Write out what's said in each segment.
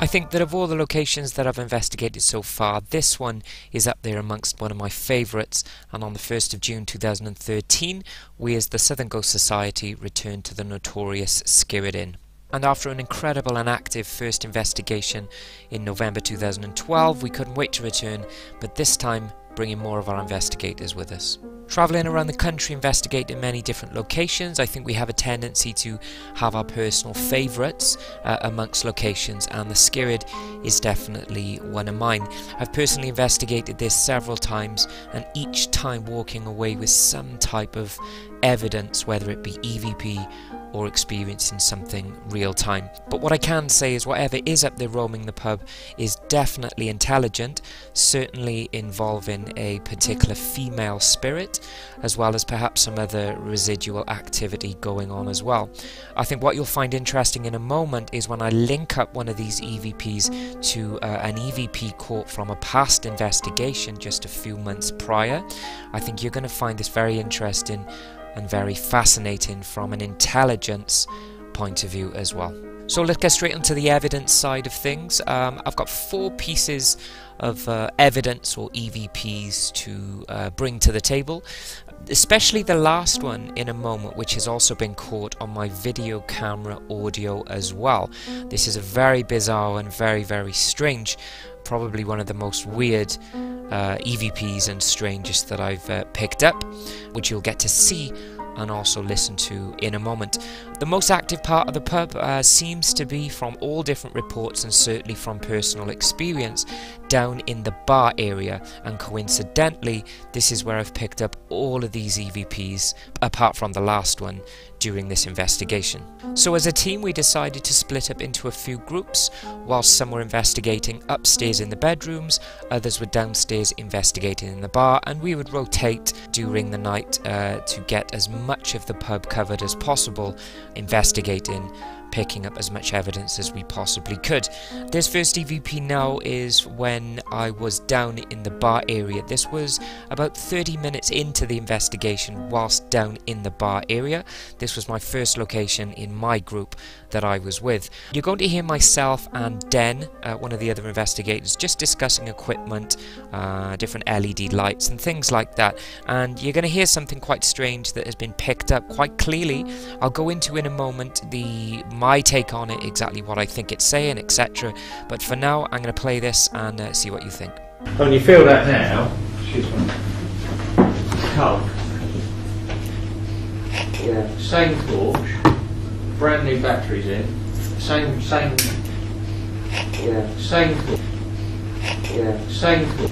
I think that of all the locations that I've investigated so far, this one is up there amongst one of my favourites, and on the 1st of June 2013, we as the Southern Ghost Society returned to the notorious Skirrid Inn. And after an incredible and active first investigation in November 2012, we couldn't wait to return, but this time bringing more of our investigators with us. Travelling around the country investigating many different locations, I think we have a tendency to have our personal favourites amongst locations, and the Skirrid is definitely one of mine. I've personally investigated this several times, and each time walking away with some type of evidence, whether it be EVP or experiencing something real time. But what I can say is whatever is up there roaming the pub is definitely intelligent, certainly involving a particular female spirit, as well as perhaps some other residual activity going on as well. I think what you'll find interesting in a moment is when I link up one of these EVPs to an EVP caught from a past investigation just a few months prior. I think you're going to find this very interesting and very fascinating from an intelligence point of view as well. So let's get straight into the evidence side of things. I've got 4 pieces of evidence or EVPs to bring to the table, especially the last one in a moment, which has also been caught on my video camera audio as well. This is a very bizarre and very, very strange, probably one of the most weird EVPs and strangest that I've picked up, which you'll get to see and also listen to in a moment. The most active part of the pub seems to be, from all different reports and certainly from personal experience, down in the bar area, and coincidentally this is where I've picked up all of these EVPs apart from the last one during this investigation. So as a team we decided to split up into a few groups. Whilst some were investigating upstairs in the bedrooms, others were downstairs investigating in the bar, and we would rotate during the night to get as much of the pub covered as possible, investigating, picking up as much evidence as we possibly could. This first EVP now is when I was down in the bar area. This was about 30 minutes into the investigation whilst down in the bar area. This was my first location in my group that I was with. You're going to hear myself and Den, one of the other investigators, just discussing equipment, different LED lights and things like that, and you're going to hear something quite strange that has been picked up quite clearly. I'll go into in a moment my take on it, exactly what I think it's saying, etc. But for now I'm going to play this and see what you think. When you feel that now, excuse me, cold. Yeah. Same torch, brand new batteries in, same. Yeah. Same torch. Yeah. Same torch.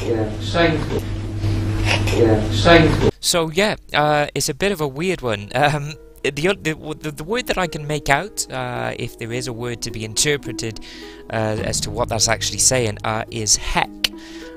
Yeah. Same torch. Yeah. Same torch. So yeah, it's a bit of a weird one. The word that I can make out, if there is a word to be interpreted as to what that's actually saying, is heck.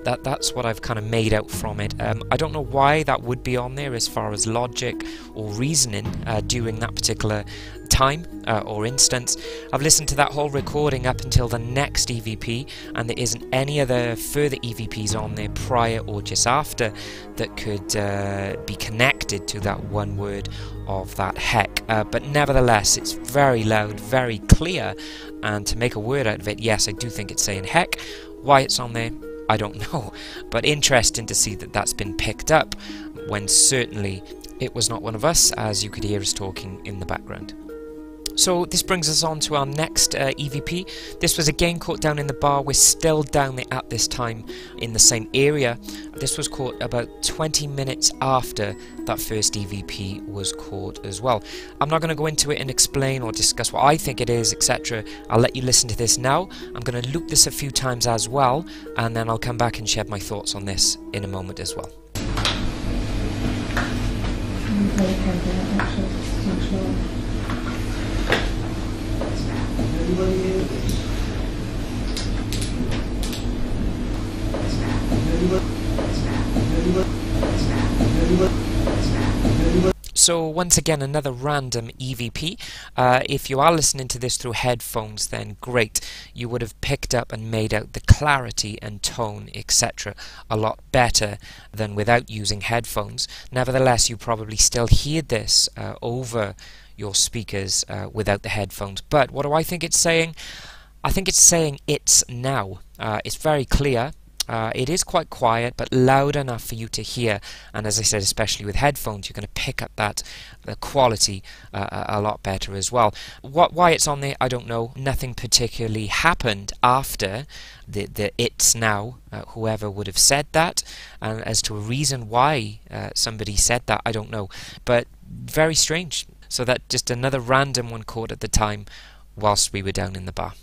That's what I've kind of made out from it. I don't know why that would be on there as far as logic or reasoning during that particular time or instance. I've listened to that whole recording up until the next EVP, and there isn't any other further EVPs on there prior or just after that could be connected to that one word of that heck. But nevertheless, it's very loud, very clear, and to make a word out of it, yes, I do think it's saying heck. Why it's on there, I don't know, but interesting to see that that's been picked up when certainly it was not one of us, as you could hear us talking in the background. So this brings us on to our next EVP. This was again caught down in the bar. We're still down there at this time in the same area. This was caught about 20 minutes after that first EVP was caught as well. I'm not going to go into it and explain or discuss what I think it is, etc. I'll let you listen to this now. I'm going to loop this a few times as well, and then I'll come back and shed my thoughts on this in a moment as well. So once again, another random EVP. If you are listening to this through headphones, then great. You would have picked up and made out the clarity and tone, etc. a lot better than without using headphones. Nevertheless, you probably still hear this over your speakers without the headphones. But what do I think it's saying? I think it's saying "it's now." It's very clear. It is quite quiet, but loud enough for you to hear. And as I said, especially with headphones, you're going to pick up the quality a lot better as well. Why it's on there, I don't know. Nothing particularly happened after the "it's now." Whoever would have said that, and as to a reason why somebody said that, I don't know. But very strange. So that just another random one caught at the time whilst we were down in the bar.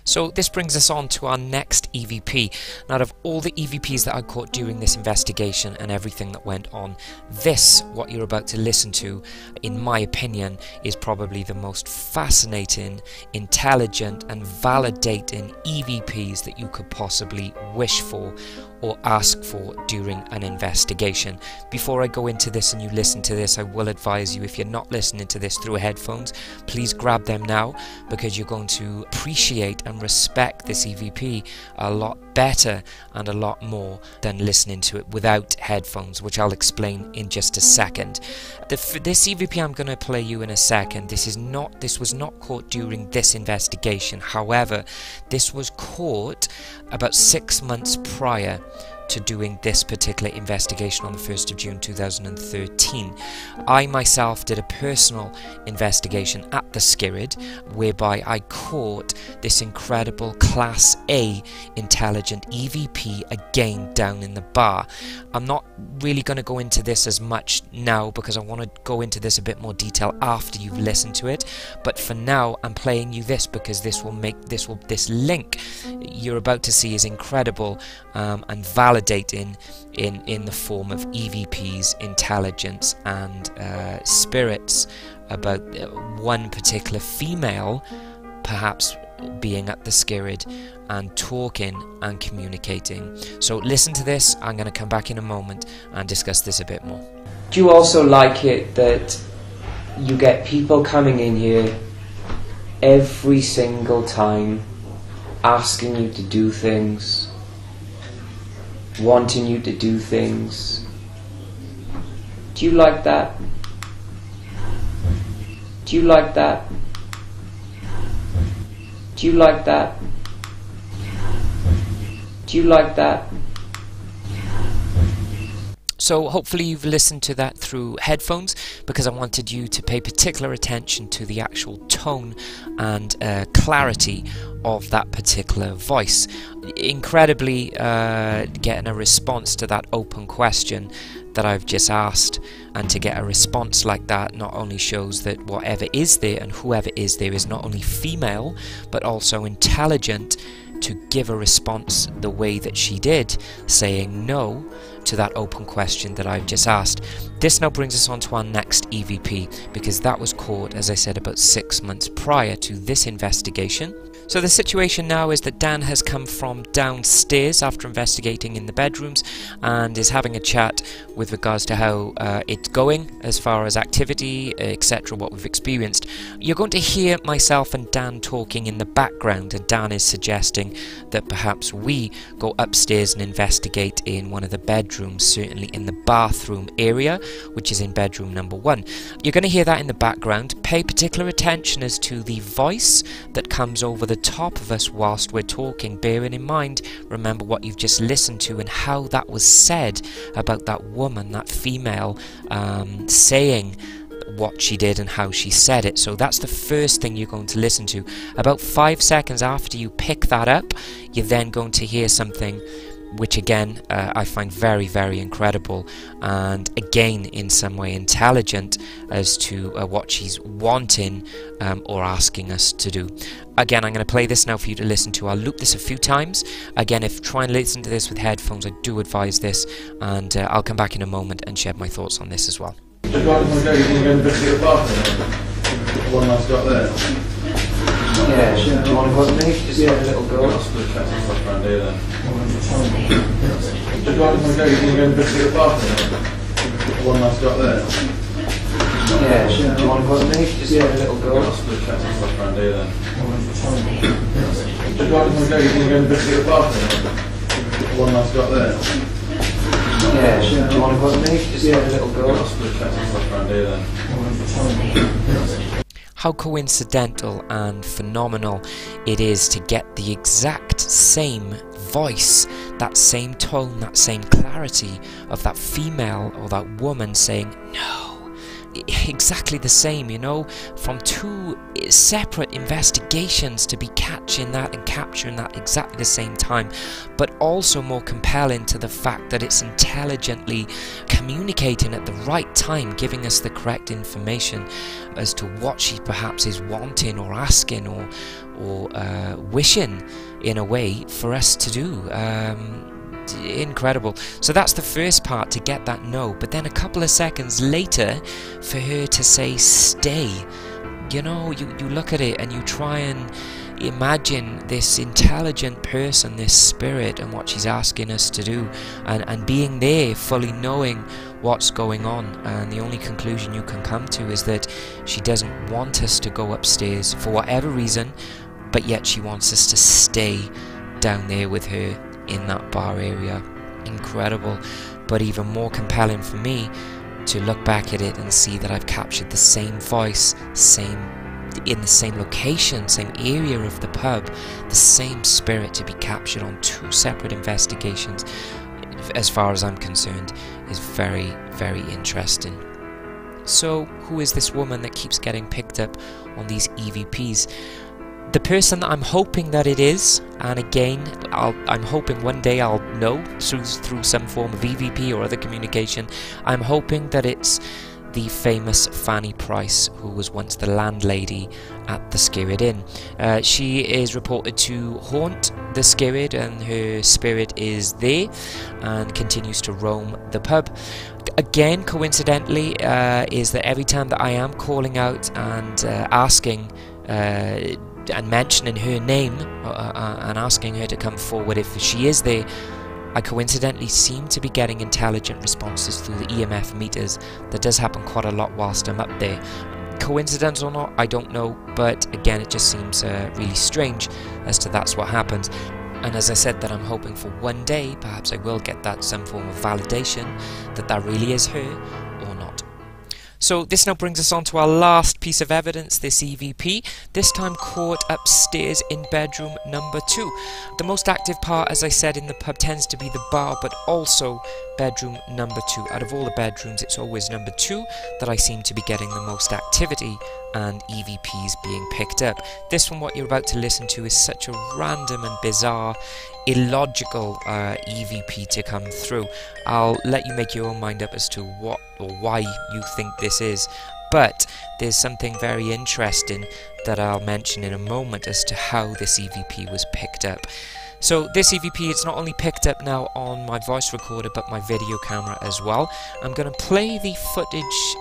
So this brings us on to our next EVP. Now, out of all the EVPs that I caught during this investigation and everything that went on, this, what you're about to listen to, in my opinion, is probably the most fascinating, intelligent and validating EVPs that you could possibly wish for or ask for during an investigation. Before I go into this and you listen to this, I will advise you, if you're not listening to this through headphones, please grab them now, because you're going to appreciate and respect this EVP a lot better and a lot more than listening to it without headphones, which I'll explain in just a second. This EVP I'm going to play you in a second, this was not caught during this investigation. However, this was caught about 6 months prior to doing this particular investigation on the 1st of June 2013. I myself did a personal investigation at the Skirrid, whereby I caught this incredible Class A intelligent EVP again down in the bar. I'm not really going to go into this as much now, because I want to go into this a bit more detail after you've listened to it, but for now I'm playing you this because this link you're about to see is incredible and validating in the form of EVPs, intelligence and spirits about one particular female perhaps being at the Skirrid and talking and communicating. So listen to this. I'm going to come back in a moment and discuss this a bit more. Do you also like it that you get people coming in here every single time, asking you to do things, wanting you to do things? Do you like that? Do you like that? Do you like that? Do you like that? So hopefully you've listened to that through headphones, because I wanted you to pay particular attention to the actual tone and clarity of that particular voice. Incredibly getting a response to that open question that I've just asked, and to get a response like that not only shows that whatever is there and whoever is there is not only female but also intelligent to give a response the way that she did, saying no to that open question that I've just asked. This now brings us on to our next EVP, because that was caught, as I said, about 6 months prior to this investigation. So the situation now is that Dan has come from downstairs after investigating in the bedrooms and is having a chat with regards to how it's going as far as activity, etc., what we've experienced. You're going to hear myself and Dan talking in the background, and Dan is suggesting that perhaps we go upstairs and investigate in one of the bedrooms, certainly in the bathroom area, which is in bedroom number 1. You're going to hear that in the background. Pay particular attention as to the voice that comes over the top of us whilst we're talking, bearing in mind, remember what you've just listened to and how that was said about that woman, that female, saying what she did and how she said it. So that's the first thing you're going to listen to. About 5 seconds after you pick that up, you're then going to hear something which again I find very, very incredible, and again in some way intelligent as to what she's wanting or asking us to do. Again, I'm going to play this now for you to listen to. I'll loop this a few times. Again, if try and listen to this with headphones, I do advise this, and I'll come back in a moment and share my thoughts on this as well. One last got there. Yeah, do you want to go with me? Just have a little go. Just one last go, you can go and visit the bathroom. One last got there. Yeah, do you want to go with me? Just have a little go. Just one last go, you can go and visit the bathroom. One last got there. Yeah, do you want to go with me? Just have a little go. how coincidental and phenomenal it is to get the exact same voice, that same tone, that same clarity of that female or that woman saying no. Exactly the same, you know, from two separate investigations to be catching that and capturing that exactly the same time, but also more compelling to the fact that it's intelligently communicating at the right time, giving us the correct information as to what she perhaps is wanting or asking or wishing in a way for us to do. Incredible. So that's the first part, to get that no, but then a couple of seconds later for her to say stay. You know, you look at it and you try and imagine this intelligent person, this spirit, and what she's asking us to do, and being there, fully knowing what's going on, and the only conclusion you can come to is that she doesn't want us to go upstairs for whatever reason, but yet she wants us to stay down there with her in that bar area. Incredible, but even more compelling for me to look back at it and see that I've captured the same voice, in the same location, same area of the pub, the same spirit to be captured on two separate investigations, as far as I'm concerned, is very, very interesting. So, who is this woman that keeps getting picked up on these EVPs? The person that I'm hoping that it is, and again, I'm hoping one day I'll know through some form of EVP or other communication, I'm hoping that it's the famous Fanny Price, who was once the landlady at the Skirrid Inn. She is reported to haunt the Skirrid, and her spirit is there and continues to roam the pub. Again, coincidentally, is that every time that I am calling out and asking and mentioning her name and asking her to come forward if she is there, I coincidentally seem to be getting intelligent responses through the EMF meters. That does happen quite a lot whilst I'm up there. Coincidence or not, I don't know, but again, it just seems really strange as to that's what happens. And as I said, that I'm hoping for one day, perhaps I will get that some form of validation that that really is her or not. So this now brings us on to our last piece of evidence, this EVP, this time caught upstairs in bedroom number 2. The most active part, as I said, in the pub tends to be the bar, but also bedroom number 2. Out of all the bedrooms, it's always number 2 that I seem to be getting the most activity and EVPs being picked up. This one, what you're about to listen to, is such a random and bizarre, illogical EVP to come through. I'll let you make your own mind up as to what or why you think this is, but there's something very interesting that I'll mention in a moment as to how this EVP was picked up. So this EVP, it's not only picked up now on my voice recorder but my video camera as well. I'm going to play the footage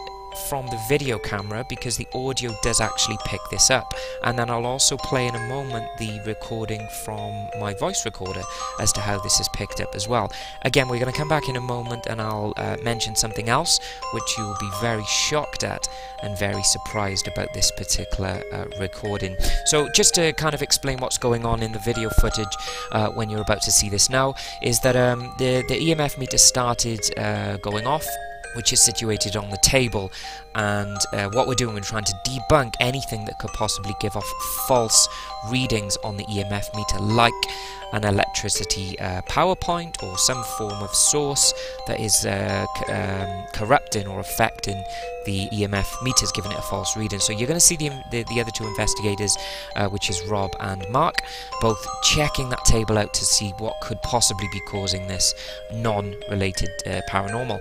from the video camera because the audio does actually pick this up, and then I'll also play in a moment the recording from my voice recorder as to how this is picked up as well. Again, we're going to come back in a moment and I'll mention something else which you will be very shocked at and very surprised about this particular recording. So just to kind of explain what's going on in the video footage when you're about to see this now, is that the EMF meter started going off, which is situated on the table, and what we're doing, we're trying to debunk anything that could possibly give off false readings on the EMF meter, like an electricity power point or some form of source that is corrupting or affecting the EMF meters, giving it a false reading. So you're going to see the other two investigators, which is Rob and Mark, both checking that table out to see what could possibly be causing this non-related paranormal.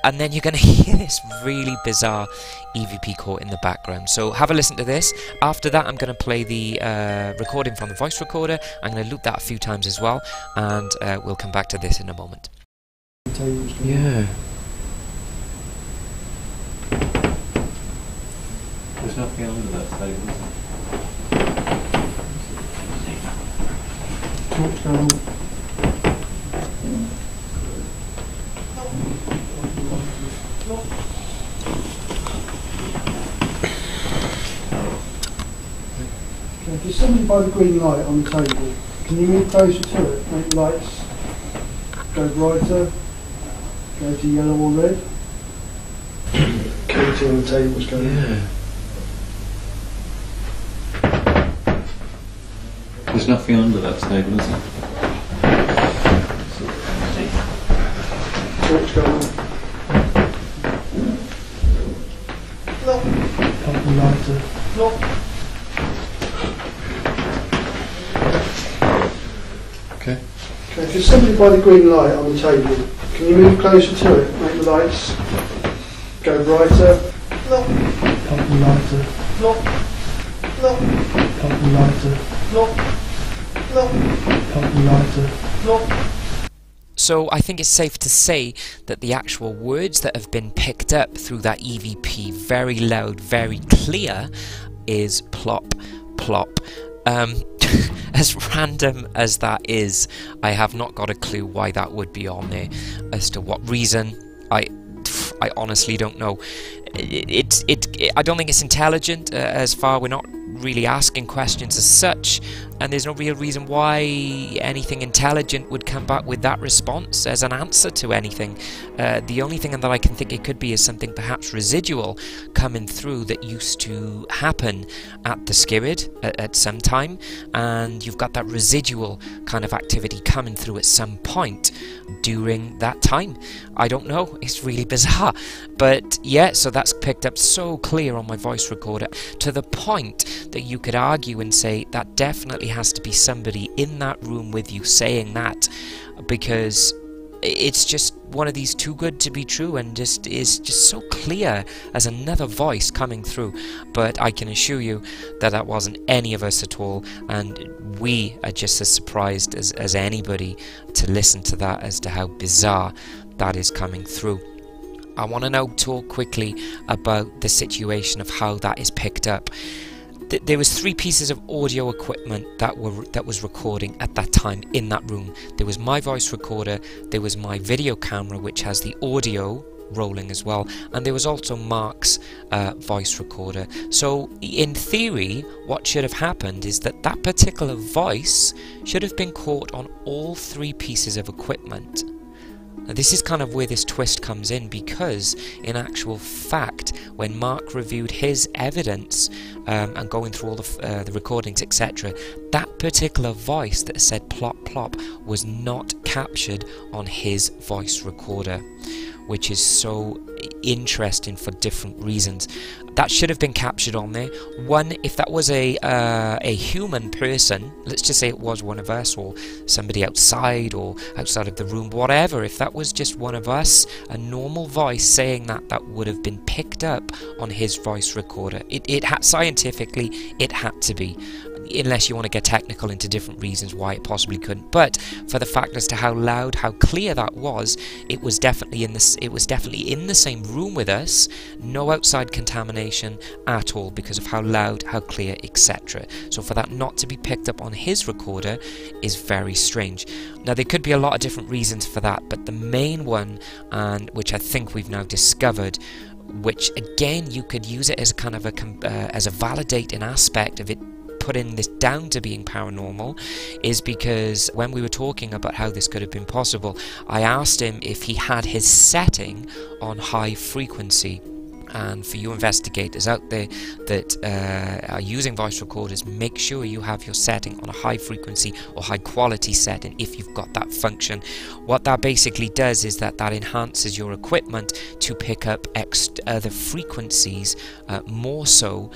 And then you're going to hear this really bizarre EVP caught in the background. So have a listen to this. After that, I'm going to play the recording from the voice recorder. I'm going to loop that a few times as well, and we'll come back to this in a moment. Yeah. There's nothing under that table, is there? If there's somebody by the green light on the table, can you move closer to it? Make the lights go brighter, go to yellow or red? 2 on the table's going. Yeah. There's nothing under that table, is there? What's going on? Pump the lighter. Okay. Okay, if you're somebody by the green light on the table, can you move closer to it? Make the lights go brighter. Pump the lighter. Pump the lighter. Pump the lighter. So I think it's safe to say that the actual words that have been picked up through that EVP, very loud, very clear, is plop, plop. As random as that is, I have not got a clue why that would be on there. As to what reason, I honestly don't know. I don't think it's intelligent as far. We're not really asking questions as such, and there's no real reason why anything intelligent would come back with that response as an answer to anything. The only thing that I can think it could be is something perhaps residual coming through that used to happen at the Skirrid at some time, and you've got that residual kind of activity coming through at some point during that time. I don't know, it's really bizarre, but yeah, so that's picked up so clear on my voice recorder to the point that you could argue and say that definitely has to be somebody in that room with you saying that, because it's just one of these too good to be true, and just is just so clear as another voice coming through. But I can assure you that that wasn't any of us at all, and we are just as surprised as anybody to listen to that as to how bizarre that is coming through. I want to now talk quickly about the situation of how that is picked up. There was 3 pieces of audio equipment that was recording at that time in that room. There was my voice recorder, there was my video camera which has the audio rolling as well, and there was also Mark's voice recorder. So in theory what should have happened is that that particular voice should have been caught on all 3 pieces of equipment. Now, this is kind of where this twist comes in, because in actual fact when Mark reviewed his evidence and going through all the recordings etc., that particular voice that said plop plop was not captured on his voice recorder, which is so interesting for different reasons. That should have been captured on there. One, if that was a human person, let's just say it was one of us or somebody outside or outside of the room, whatever, if that was just one of us, a normal voice saying that, that would have been picked up on his voice recorder. Scientifically, it had to be, unless you want to get technical into different reasons why it possibly couldn't. But for the fact as to how loud, how clear that was, it was definitely in the same room with us, no outside contamination at all because of how loud, how clear, etc. So for that not to be picked up on his recorder is very strange. Now there could be a lot of different reasons for that, but the main one, and which I think we've now discovered, which again you could use it as a kind of as a validating aspect of it, putting this down to being paranormal, is because when we were talking about how this could have been possible, I asked him if he had his setting on high frequency. And for you investigators out there that are using voice recorders, make sure you have your setting on a high frequency or high quality setting if you've got that function. What that basically does is that enhances your equipment to pick up other frequencies more so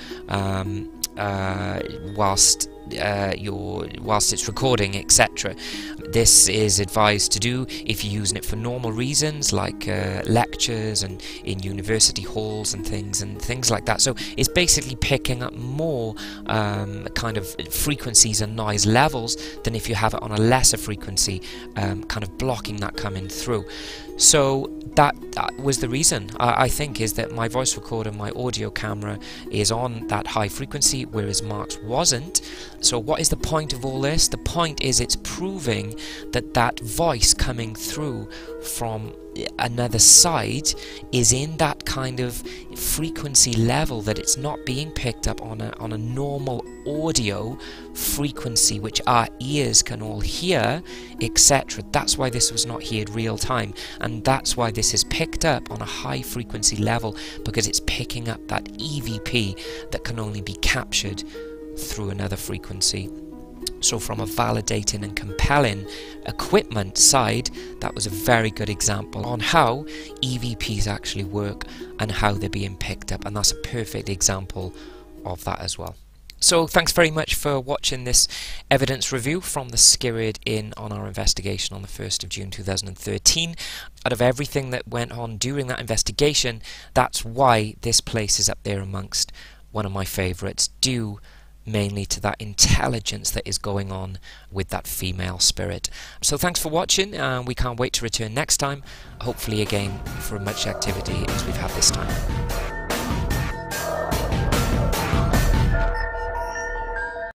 whilst it's recording, etc. This is advised to do if you're using it for normal reasons like lectures and in university halls and things like that. So it's basically picking up more kind of frequencies and noise levels than if you have it on a lesser frequency, kind of blocking that coming through. So that was the reason, I think, is that my voice recorder, my audio camera is on that high frequency, whereas Mark's wasn't. So what is the point of all this? The point is it's proving that that voice coming through from another side is in that kind of frequency level that it's not being picked up on a normal audio frequency which our ears can all hear, etc. That's why this was not heard real time, and that's why this is picked up on a high frequency level, because it's picking up that EVP that can only be captured through another frequency. So from a validating and compelling equipment side, that was a very good example on how EVPs actually work and how they're being picked up, and that's a perfect example of that as well. So thanks very much for watching this evidence review from the Skirrid Inn on our investigation on the 1st of June 2013. Out of everything that went on during that investigation, that's why this place is up there amongst one of my favourites, due mainly to that intelligence that is going on with that female spirit. So thanks for watching, and we can't wait to return next time, hopefully again for much activity as we've had this time.